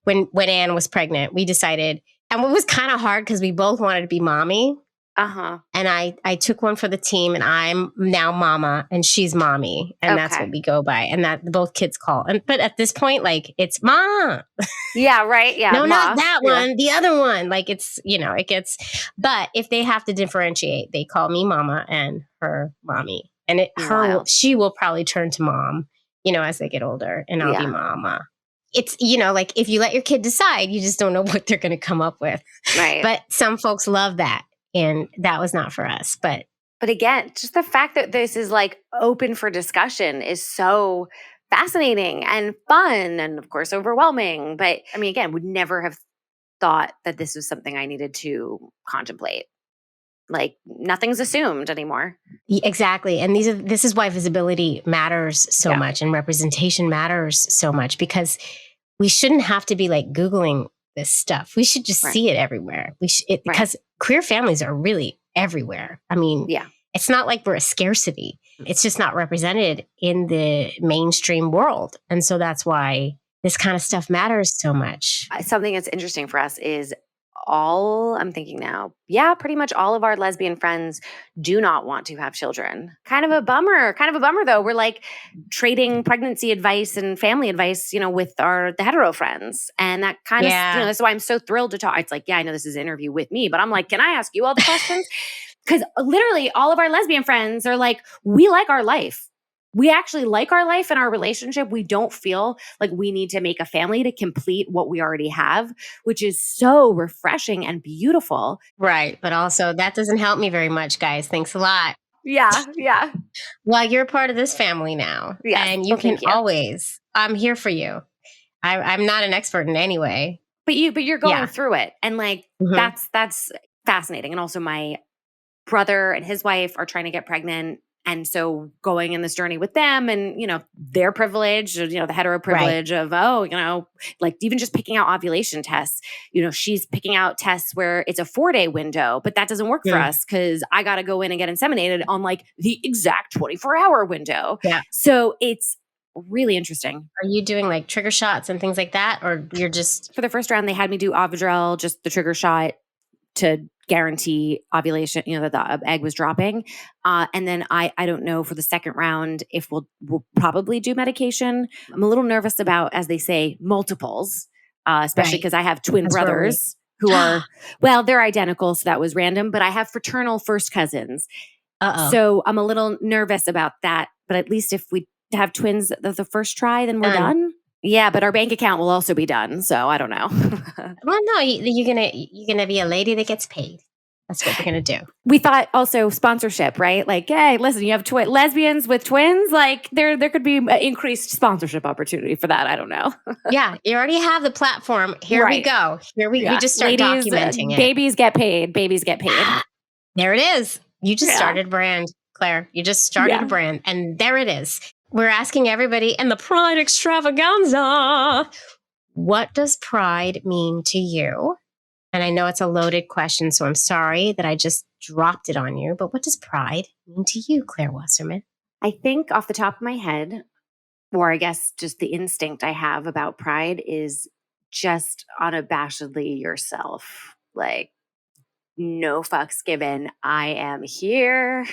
when Anne was pregnant, we decided, and it was kind of hard because we both wanted to be mommy. And I took one for the team and I'm now mama and she's mommy. And that's what we go by. And that both kids call. But at this point, like it's mom. Yeah, right. Yeah. No, Ma. Not that one. The other one. Like it's, it gets, but if they have to differentiate, they call me mama and her mommy. And she will probably turn to mom, as they get older and I'll be mama. It's, like if you let your kid decide, you just don't know what they're going to come up with. Right. But some folks love that. And that was not for us. But again, just the fact that this is like open for discussion is so fascinating and fun and of course overwhelming. But I mean, again, would never have thought that this was something I needed to contemplate. Like nothing's assumed anymore. Exactly. And this is why visibility matters so much and representation matters so much, because we shouldn't have to be like Googling this stuff. We should just see it everywhere. Because queer families are really everywhere. I mean, it's not like we're a scarcity. It's just not represented in the mainstream world. And so that's why this kind of stuff matters so much. Something that's interesting for us is I'm thinking now, pretty much all of our lesbian friends do not want to have children. Kind of a bummer though. We're like trading pregnancy advice and family advice, with the hetero friends. And that kind of, that's why I'm so thrilled to talk. It's like, I know this is an interview with me, but I'm like, can I ask you all the questions? Because literally all of our lesbian friends are like, we like our life. We actually like our life and our relationship. We don't feel like we need to make a family to complete what we already have, which is so refreshing and beautiful. Right. But also that doesn't help me very much, guys. Thanks a lot. Yeah. Well, you're part of this family now. Yes. And you can always, I'm here for you. I'm not an expert in any way. But you're going through it. And like, that's fascinating. And also my brother and his wife are trying to get pregnant. And so going in this journey with them and, their privilege, the hetero privilege of, like even just picking out ovulation tests, she's picking out tests where it's a 4-day window, but that doesn't work for us because I got to go in and get inseminated on like the exact 24-hour window. Yeah. So it's really interesting. Are you doing like trigger shots and things like that? Or you're just... For the first round, they had me do Ovidrel, just the trigger shot to guarantee ovulation, that the egg was dropping. And then I don't know for the second round if we'll probably do medication. I'm a little nervous about, as they say, multiples, especially because I have twin brothers who are, they're identical. So that was random, but I have fraternal first cousins. So I'm a little nervous about that. But at least if we have twins the first try, then we're done. Yeah, but our bank account will also be done, so I don't know. Well, no, you're gonna be a lady that gets paid. That's what we're gonna do. We thought also sponsorship, right? Like, hey, listen, you have lesbians with twins. Like, there could be increased sponsorship opportunity for that. I don't know. Yeah, you already have the platform. Here we go. We just start documenting it. Babies get paid. Babies get paid. There it is. You just started a brand, Claire. You just started a brand, and there it is. We're asking everybody in the Pride Extravaganza, what does pride mean to you? And I know it's a loaded question, so I'm sorry that I just dropped it on you, but what does pride mean to you, Claire Wasserman? I think off the top of my head, or I guess just the instinct I have about pride is just unabashedly yourself. Like, no fucks given. I am here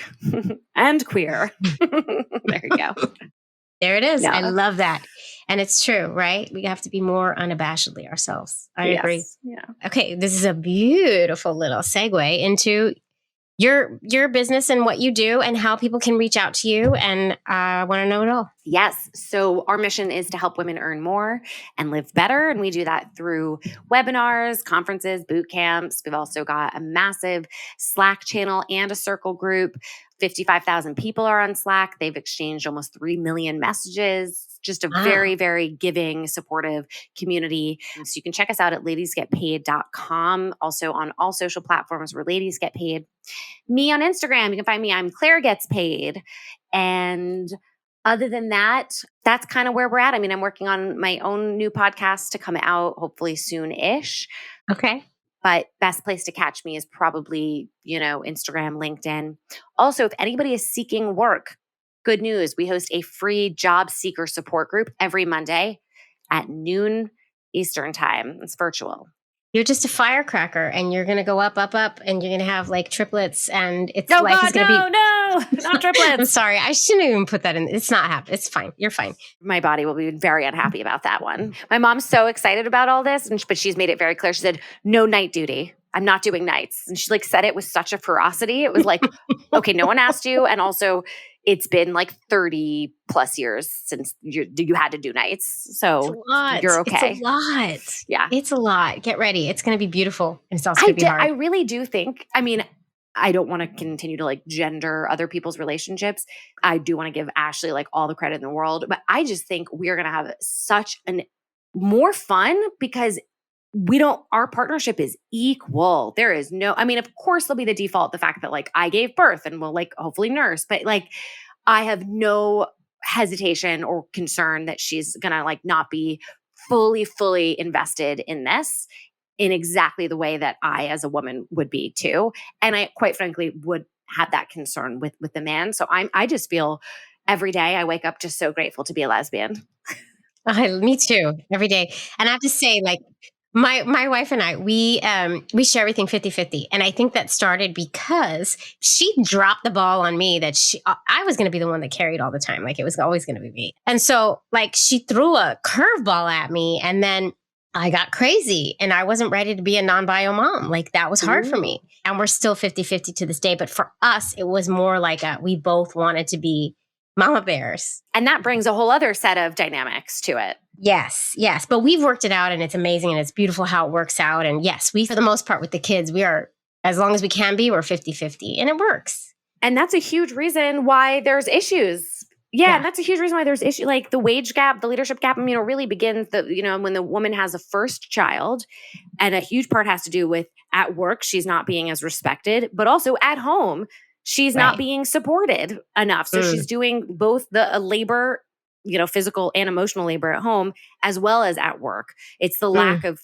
and queer. There you go. There it is. Yeah. I love that. And it's true, right? We have to be more unabashedly ourselves. I agree. Yeah. Okay. This is a beautiful little segue into your business and what you do and how people can reach out to you. And I want to know it all. Yes. So our mission is to help women earn more and live better. And we do that through webinars, conferences, boot camps. We've also got a massive Slack channel and a circle group. 55,000 people are on Slack. They've exchanged almost 3 million messages. Just a very, very giving, supportive community. So you can check us out at ladiesgetpaid.com. Also on all social platforms where Ladies Get Paid. Me on Instagram, you can find me. I'm Claire Gets Paid. And other than that, that's kind of where we're at. I mean, I'm working on my own new podcast to come out hopefully soon-ish. Okay. But best place to catch me is probably, Instagram, LinkedIn. Also, if anybody is seeking work, good news. We host a free job seeker support group every Monday at noon Eastern time. It's virtual. You're just a firecracker and you're going to go up, and you're going to have like triplets and it's no, life God, is going to be... No, not triplets. I'm sorry. I shouldn't even put that in. It's not happening. It's fine. You're fine. My body will be very unhappy about that one. My mom's so excited about all this, but she's made it very clear. She said, no night duty. I'm not doing nights. And she said it with such a ferocity. It was like, okay, no one asked you. And also it's been like 30 plus years since you had to do nights. So you're okay. It's a lot. Yeah. It's a lot. Get ready. It's going to be beautiful. And it's also going to be hard. I really do think, I don't want to continue to like gender other people's relationships. I do want to give Ashley like all the credit in the world, but I just think we're going to have such more fun because our partnership is equal. There is of course there'll be the default, the fact that like I gave birth and will like hopefully nurse, but like I have no hesitation or concern that she's going to like not be fully invested in this in exactly the way that I as a woman would be too. And I quite frankly would have that concern with the man. So I just feel every day I wake up just so grateful to be a lesbian. Me too, every day. And I have to say, like, my wife and I, we share everything 50-50. And I think that started because she dropped the ball on me that I was going to be the one that carried all the time. Like, it was always going to be me. And so, like, she threw a curveball at me, and then I got crazy and I wasn't ready to be a non-bio mom. Like, that was hard for me. And we're still 50-50 to this day. But for us, it was more like we both wanted to be mama bears. And that brings a whole other set of dynamics to it. Yes. But we've worked it out, and it's amazing, and it's beautiful how it works out. And yes, we, for the most part with the kids, we are, as long as we can be, we're 50-50, and it works. And that's a huge reason why there's issues. Yeah. And that's a huge reason why there's issues. Like the wage gap, the leadership gap, really begins when the woman has a first child, and a huge part has to do with at work, she's not being as respected, but also at home, she's not being supported enough. So she's doing both the labor, physical and emotional labor at home, as well as at work. It's the lack of,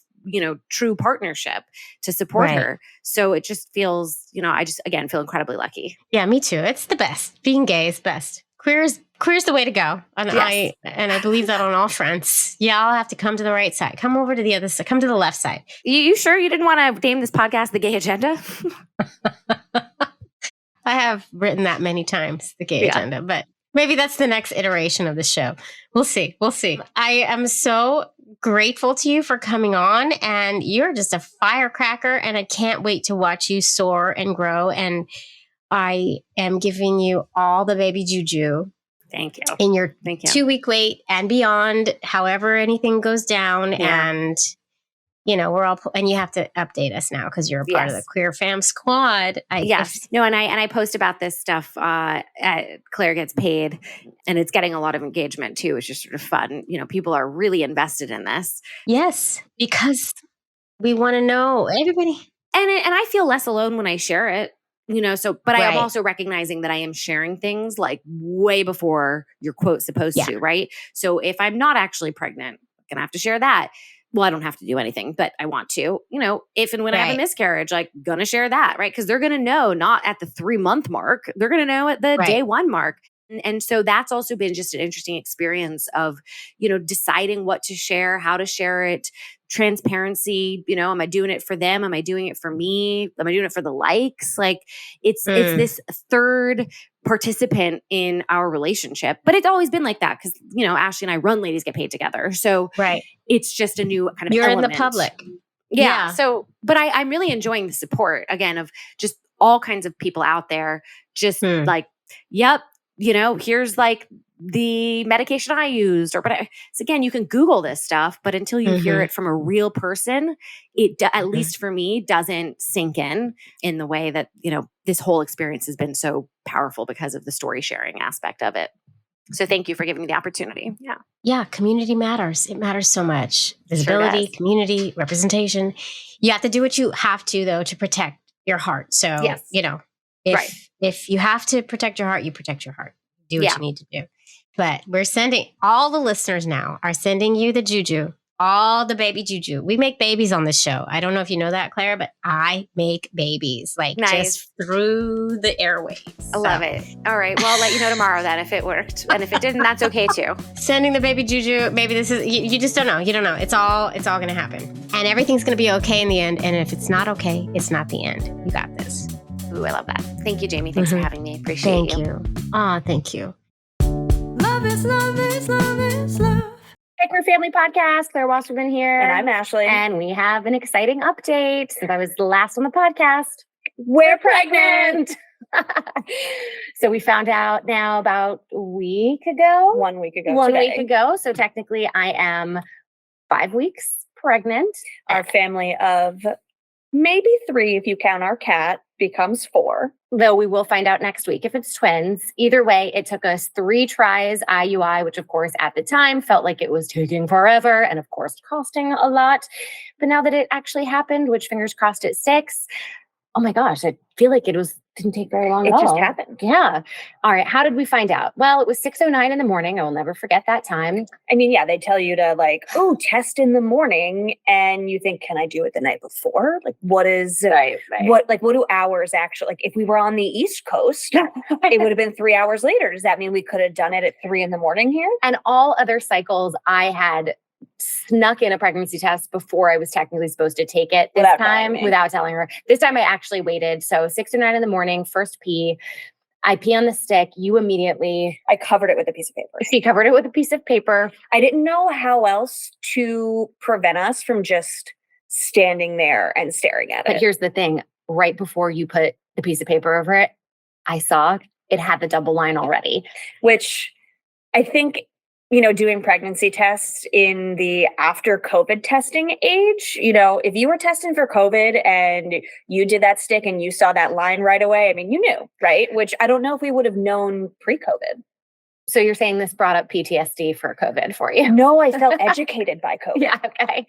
true partnership to support her. So it just feels, I just, again, feel incredibly lucky. Yeah, me too. It's the best. Being gay is best. Queer's the way to go. And I believe that on all fronts. Yeah, I'll have to come to the right side. Come over to the other side. Come to the left side. You sure you didn't want to name this podcast The Gay Agenda? I have written that many times, The Gay Agenda, but maybe that's the next iteration of the show. We'll see. I am so grateful to you for coming on, and you're just a firecracker, and I can't wait to watch you soar and grow. And I am giving you all the baby juju. Thank you. In your 2-week wait and beyond, however anything goes down. Yeah. And we're all, and you have to update us now because you're a part of the Queer Fam Squad. And I post about this stuff at Claire Gets Paid, and it's getting a lot of engagement too, which is sort of fun. People are really invested in this. Yes, because we want to know everybody. And I feel less alone when I share it. But I am also recognizing that I am sharing things like way before you're quote supposed to, right? So if I'm not actually pregnant, I'm going to have to share that. Well, I don't have to do anything, but I want to, if and when I have a miscarriage, like gonna share that, right? Because they're going to know not at the 3-month mark, they're going to know at the day 1 mark. And so that's also been just an interesting experience of, deciding what to share, how to share it, transparency. Am I doing it for them? Am I doing it for me? Am I doing it for the likes? Like it's this third participant in our relationship, but it's always been like that because, Ashley and I run Ladies Get Paid together. So it's just a new kind of You're element. In the public. Yeah. So, but I'm really enjoying the support again of just all kinds of people out there just like, yep, here's like the medication I used, so again, you can Google this stuff, but until you hear it from a real person, it at least for me doesn't sink in the way that, this whole experience has been so powerful because of the story sharing aspect of it. So thank you for giving me the opportunity. Yeah. Community matters. It matters so much. Visibility, community, representation. You have to do what you have to, though, to protect your heart. So, if you have to protect your heart, you protect your heart. Do what you need to do. But we're sending, all the listeners now are sending you the juju, all the baby juju. We make babies on this show. I don't know if you know that, Claire, but I make babies just through the airwaves. I love it. All right. Well, I'll let you know tomorrow then if it worked. And if it didn't, that's okay too. Sending the baby juju. Maybe this is, you just don't know. You don't know. It's all going to happen. And everything's going to be okay in the end. And if it's not okay, it's not the end. You got this. Ooh, I love that. Thank you, Jaimie. Thanks for having me. Appreciate you. Thank you. Oh, thank you. Love is love is love is love. Hey, Queer Family Podcast. Claire Wasserman here. And I'm Ashley. And we have an exciting update since I was the last on the podcast. We're pregnant. So we found out now about a week ago. 1 week ago. 1 week ago. So technically I am 5 weeks pregnant. Our family of maybe 3, if you count our cat, becomes 4. Though we will find out next week if it's twins. Either way, it took us 3 tries IUI, which of course at the time felt like it was taking forever and of course costing a lot. But now that it actually happened, which fingers crossed at 6, oh my gosh, I feel like it was Didn't take very long It at all. just happened. Yeah. All right. How did we find out? Well, it was 6:09 in the morning. I will never forget that time. I mean, yeah, they tell you to like, oh, test in the morning, and you think, can I do it the night before? Like, what do hours actually, like if we were on the East Coast, it would have been 3 hours later. Does that mean we could have done it at 3 a.m. here? And all other cycles, I had snuck in a pregnancy test before I was technically supposed to take it. This time, without telling her. This time I actually waited. So 6 to 9 in the morning, first pee. I pee on the stick. You immediately. I covered it with a piece of paper. She covered it with a piece of paper. I didn't know how else to prevent us from just standing there and staring at it. But here's the thing. Right before you put the piece of paper over it, I saw it had the double line already. Which I think, doing pregnancy tests in the after COVID testing age, if you were testing for COVID and you did that stick and you saw that line right away, I mean, you knew, right? Which I don't know if we would have known pre-COVID. So you're saying this brought up PTSD for COVID for you? No, I felt educated by COVID. Yeah, okay.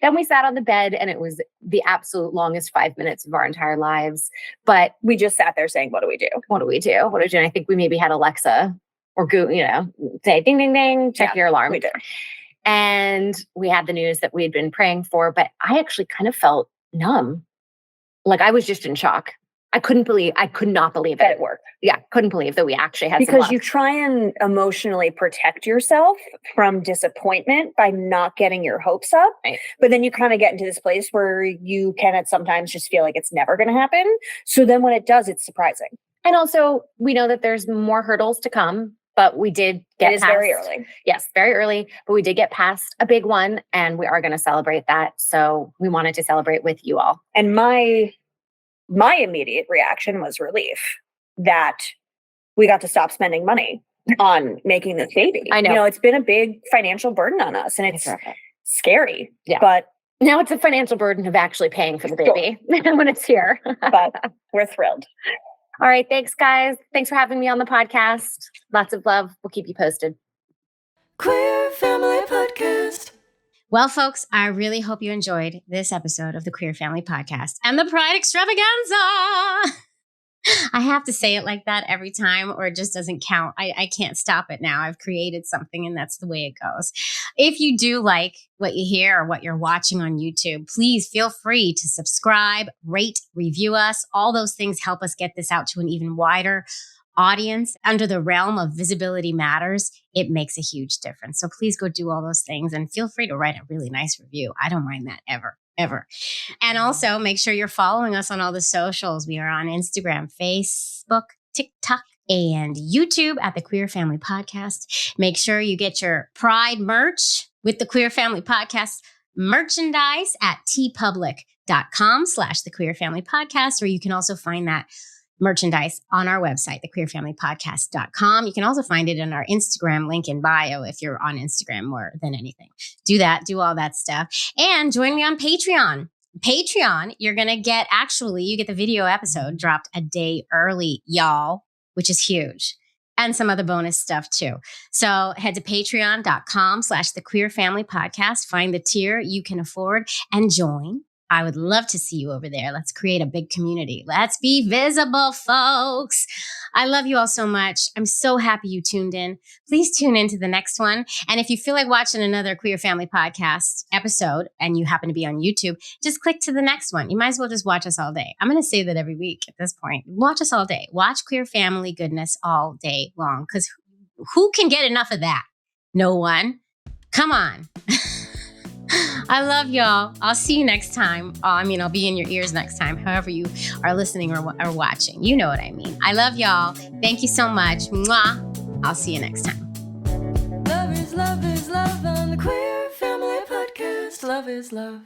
Then we sat on the bed and it was the absolute longest 5 minutes of our entire lives. But we just sat there saying, what do we do? What do we do? What do we do? And I think we maybe had Alexa or Google, say ding, ding, ding, check your alarm. We did. And we had the news that we had been praying for, but I actually kind of felt numb. Like I was just in shock. I could not believe that it worked. Yeah, couldn't believe that we actually had because you try and emotionally protect yourself from disappointment by not getting your hopes up. Right. But then you kind of get into this place where you can at sometimes just feel like it's never going to happen. So then when it does, it's surprising. And also we know that there's more hurdles to come, but we did get past. Very early. Yes, very early, but we did get past a big one and we are going to celebrate that. So we wanted to celebrate with you all. And my immediate reaction was relief that we got to stop spending money on making this baby. I know. It's been a big financial burden on us and it's scary. Yeah. But now it's a financial burden of actually paying for the baby when it's here. But we're thrilled. All right. Thanks, guys. Thanks for having me on the podcast. Lots of love. We'll keep you posted. Queer Family Podcast. Well, folks, I really hope you enjoyed this episode of the Queer Family Podcast and the Pride Extravaganza. I have to say it like that every time or it just doesn't count. I can't stop it now. I've created something and that's the way it goes. If you do like what you hear or what you're watching on YouTube, please feel free to subscribe, rate, review us. All those things help us get this out to an even wider audience. Under the realm of visibility matters, it makes a huge difference. So please go do all those things and feel free to write a really nice review. I don't mind that ever. And also make sure you're following us on all the socials. We are on Instagram, Facebook, TikTok, and YouTube at the Queer Family Podcast. Make sure you get your Pride merch with the Queer Family Podcast merchandise at tpublic.com/the Queer Family Podcast, or you can also find that merchandise on our website, thequeerfamilypodcast.com. You can also find it in our Instagram link in bio if you're on Instagram more than anything. Do that, do all that stuff. And join me on Patreon. You're going to get, you get the video episode dropped a day early, y'all, which is huge. And some other bonus stuff too. So head to patreon.com/thequeerfamilypodcast. Find the tier you can afford and join. I would love to see you over there. Let's create a big community. Let's be visible, folks. I love you all so much. I'm so happy you tuned in. Please tune in to the next one. And if you feel like watching another Queer Family Podcast episode and you happen to be on YouTube, just click to the next one. You might as well just watch us all day. I'm going to say that every week at this point. Watch us all day. Watch Queer Family goodness all day long. Because who can get enough of that? No one. Come on. I love y'all. I'll see you next time. I'll be in your ears next time, however you are listening or watching. You know what I mean. I love y'all. Thank you so much. Mwah. I'll see you next time. Love is love on the Queer Family Podcast. Love is love.